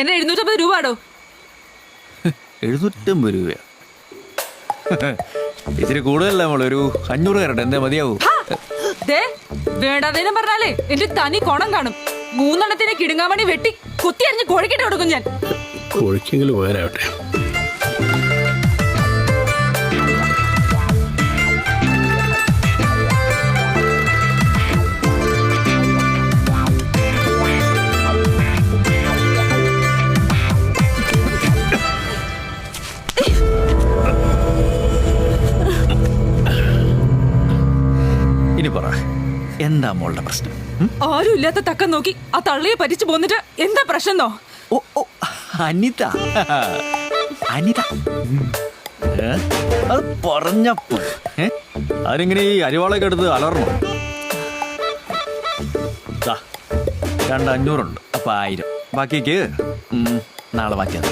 എന്നെ 750 രൂപ ആടോ. 750 രൂപയോ? ഇച്ചിരി കൂടുതലല്ല മോളെ, ഒരു 500 കയറട്ടെ, എന്തേ മതിയാവൂ? വേണ്ടാതേനും പറഞ്ഞാലേ എന്റെ തനി കോണം കാണും. 3 എണ്ണത്തിനെ കിടുങ്ങാമണി വെട്ടി കുത്തി അരിഞ്ഞ് കോഴിക്കിട്ട് കൊടുക്കും ഞാൻ. കോഴിക്കെങ്കിലും പോരാവട്ടെ. ഇനി പറ, എന്താ മോളുടെ പ്രശ്നം? ആരും ഇല്ലാത്ത തക്കം നോക്കി ആ തള്ളിയെ പറ്റിച്ചു പോന്നിട്ട് എന്താ പ്രശ്നന്നോ? ഓ ഓ, അനിത. അനിത അത് പറഞ്ഞപ്പോ അതിനിങ്ങനെ ഈ അരിവാളൊക്കെ എടുത്ത് അലർന്നു. 2 500 ഉണ്ട്, അപ്പൊ 1000 ബാക്കിക്ക് നാളെ മാറ്റിയത്.